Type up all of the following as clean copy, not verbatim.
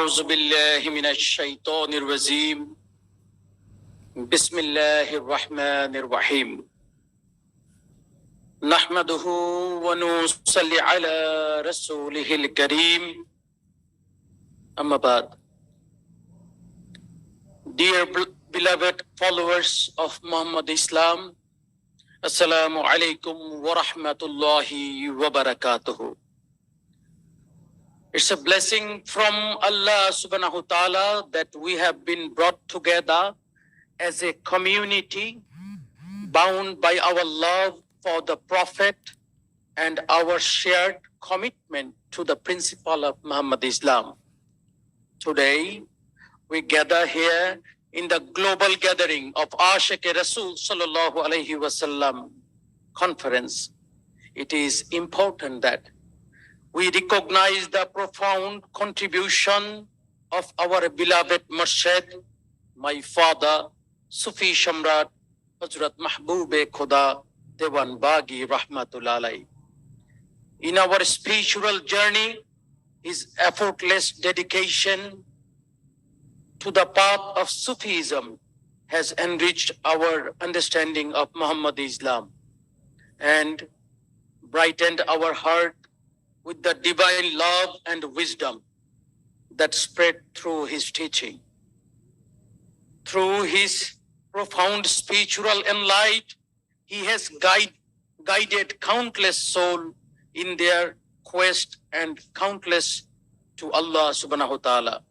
أعوذ بالله من الشيطان الرجيم بسم الله الرحمن الرحيم نحمده ونصلي على رسوله الكريم أما بعد. Dear beloved followers of Muhammad Islam, Assalamu alaikum wa rahmatullahi wa barakatuhu. It's a blessing from Allah subhanahu wa ta'ala that we have been brought together as a community bound by our love for the Prophet and our shared commitment to the principle of Muhammad Islam. Today, we gather here in the global gathering of ashek-e rasul sallallahu alaihi wasallam conference. It is important that we recognize the profound contribution of our beloved Murshid, my father, Sufi Shamrat, Hazrat Mahbub-e Khoda, Dewanbagi rahmatullah alayhi. In our spiritual journey, his effortless dedication to the path of Sufism has enriched our understanding of Muhammad Islam and brightened our heart with the divine love and wisdom that spread through his teaching. Through his profound spiritual enlightenment, he has guided countless souls in their quest and countless to Allah subhanahu wa ta'ala.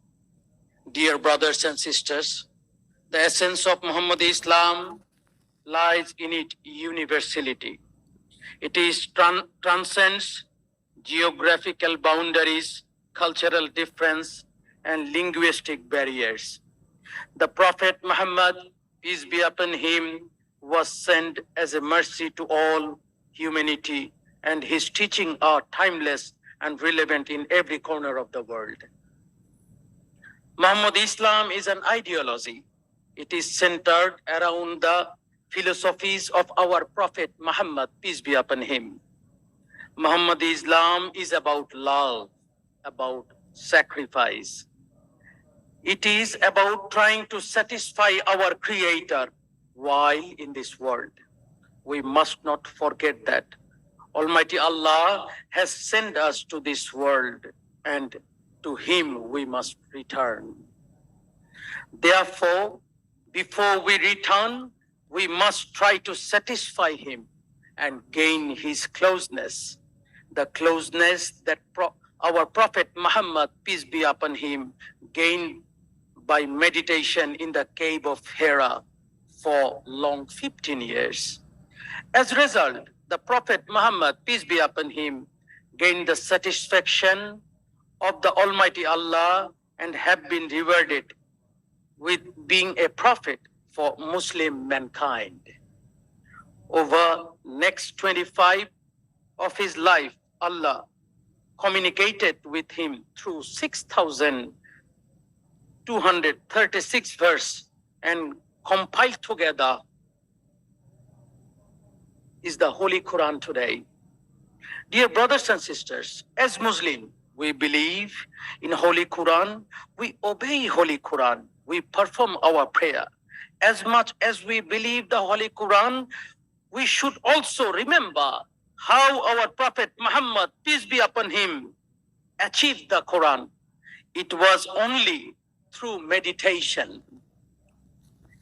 Dear brothers and sisters, the essence of Muhammad Islam lies in its universality. It transcends geographical boundaries, cultural difference, and linguistic barriers. The Prophet Muhammad, peace be upon him, was sent as a mercy to all humanity, and his teachings are timeless and relevant in every corner of the world. Muhammad Islam is an ideology. It is centered around the philosophies of our Prophet Muhammad, peace be upon him. Muhammad Islam is about love, about sacrifice. It is about trying to satisfy our Creator while in this world. We must not forget that Almighty Allah has sent us to this world, and to Him we must return. Therefore, before we return, we must try to satisfy Him and gain His closeness. The closeness that our Prophet Muhammad, peace be upon him, gained by meditation in the cave of Hira for long 15 years. As a result, the Prophet Muhammad, peace be upon him, gained the satisfaction of the Almighty Allah and have been rewarded with being a prophet for Muslim mankind. Over next 25 of his life, Allah communicated with him through 6,236 verses and compiled together is the Holy Quran today. Dear brothers and sisters, as Muslim, we believe in Holy Quran, we obey Holy Quran, we perform our prayer. As much as we believe the Holy Quran, we should also remember how our Prophet Muhammad, peace be upon him, achieved the Quran. It was only through meditation.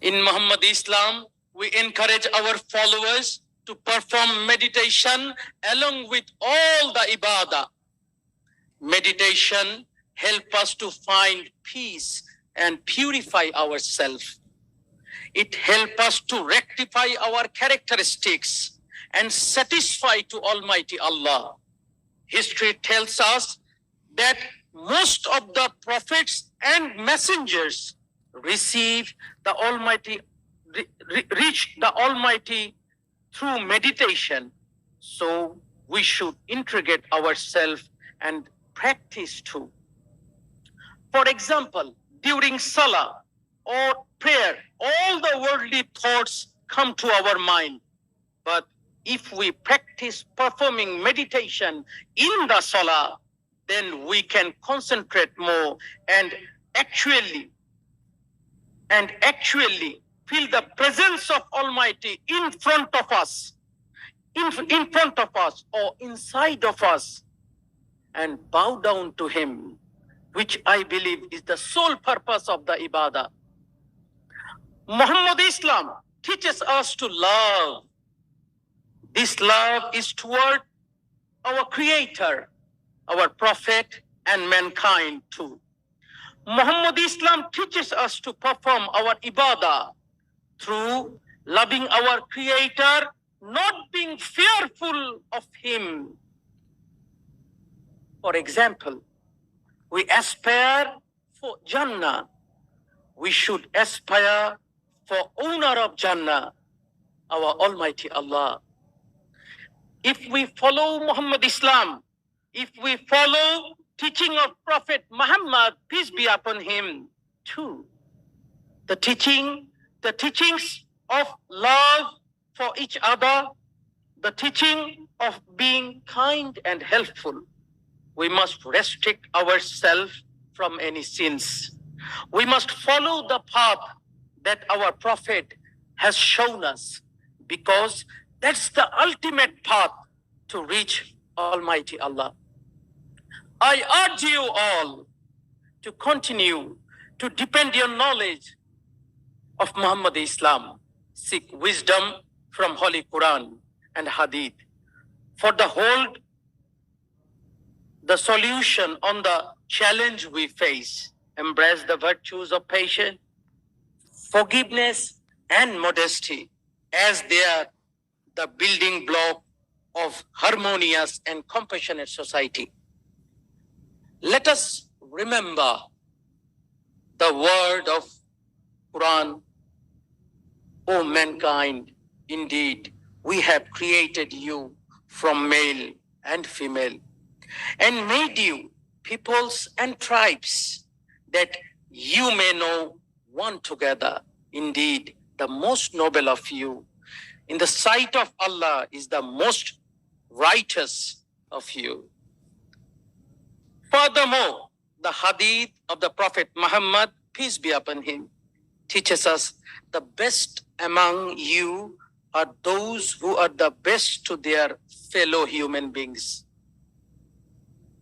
In Muhammad Islam, we encourage our followers to perform meditation along with all the ibadah. Meditation helps us to find peace and purify ourselves. It helps us to rectify our characteristics and satisfy to Almighty Allah. History tells us that most of the prophets and messengers reached the Almighty through meditation. So we should integrate ourselves and practice too. For example, during Salah or prayer, all the worldly thoughts come to our mind. But if we practice performing meditation in the Salah, then we can concentrate more and actually feel the presence of Almighty in front of us, in front of us or inside of us, and bow down to Him, which I believe is the sole purpose of the ibadah. Muhammad Islam teaches us to love. This love is toward our Creator, our Prophet, and mankind too. Muhammad Islam teaches us to perform our ibadah through loving our Creator, not being fearful of Him. For example, we aspire for Jannah. We should aspire for owner of Jannah, our Almighty Allah. If we follow Muhammad Islam, if we follow teaching of Prophet Muhammad, peace be upon him, too, the teachings of love for each other, the teaching of being kind and helpful, we must restrict ourselves from any sins. We must follow the path that our Prophet has shown us, because that's the ultimate path to reach Almighty Allah. I urge you all to continue to deepen your knowledge of Muhammad Islam. Seek wisdom from Holy Quran and Hadith for the solution on the challenge we face. Embrace the virtues of patience, forgiveness, and modesty, as they are the building block of harmonious and compassionate society. Let us remember the word of Quran. O mankind, indeed, we have created you from male and female, and made you peoples and tribes, that you may know one together. Indeed, the most noble of you in the sight of Allah is the most righteous of you. Furthermore, the hadith of the Prophet Muhammad, peace be upon him, teaches us the best among you are those who are the best to their fellow human beings.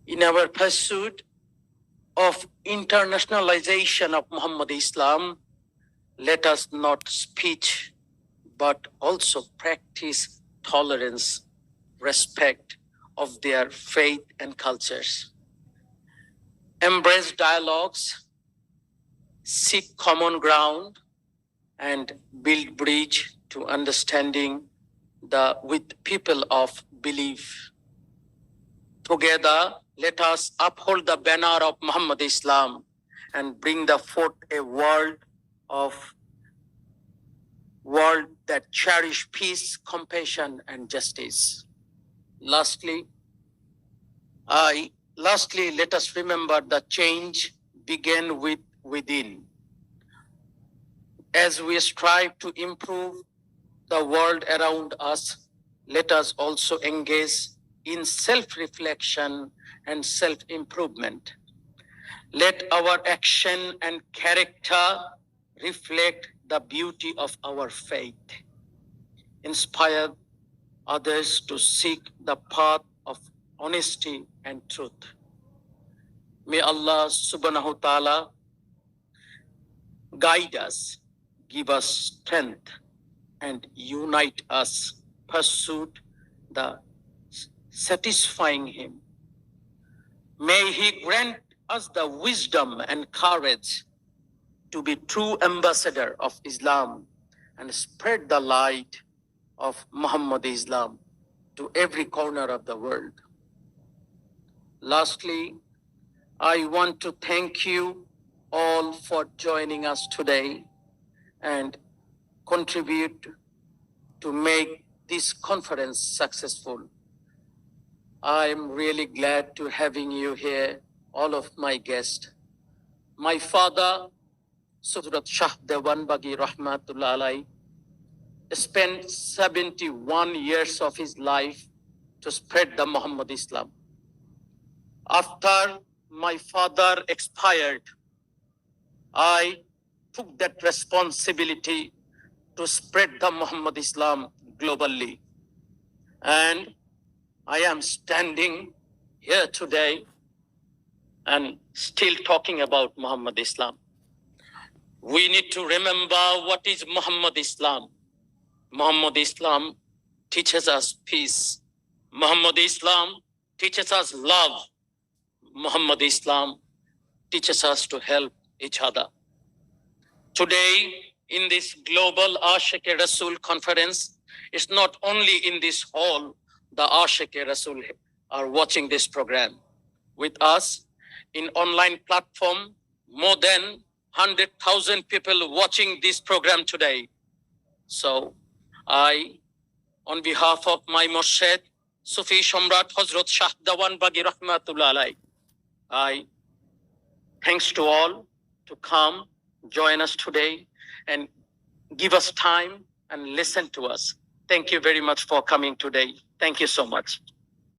In our pursuit of internationalization of Muhammad Islam, let us not speak, but also practice tolerance, respect of their faith and cultures. Embrace dialogues, seek common ground, and build bridge to understanding with people of belief. Together, let us uphold the banner of Muhammad Islam and bring forth a world that cherish peace, compassion, and justice. Lastly, let us remember the change began within. As we strive to improve the world around us, let us also engage in self-reflection and self-improvement. Let our action and character reflect the beauty of our faith. Inspire others to seek the path of honesty and truth. May Allah subhanahu wa ta'ala guide us, give us strength, and unite us, pursue the satisfying Him. May He grant us the wisdom and courage to be true ambassador of Islam and spread the light of Muhammad Islam to every corner of the world. Lastly, I want to thank you all for joining us today and contribute to make this conference successful. I'm really glad to having you here, all of my guests. My father, Sudrat Shah Dewanbagi Rahmatullah Alai, spent 71 years of his life to spread the Muhammad Islam. After my father expired, I took that responsibility to spread the Muhammad Islam globally. And I am standing here today and still talking about Muhammad Islam. We need to remember what is Muhammad Islam. Muhammad Islam teaches us peace. Muhammad Islam teaches us love. Muhammad Islam teaches us to help each other. Today, in this global ashek-e rasul conference, it's not only in this hall, the ashek-e rasul are watching this program. With us, in online platform, more than 100,000 people watching this program today. So I, on behalf of my Murshid, Sufi Shamrat Hazrat Shah Dewanbagi Rahmatullah Alayh, I thanks to all to come, join us today and give us time and listen to us. Thank you very much for coming today. Thank you so much.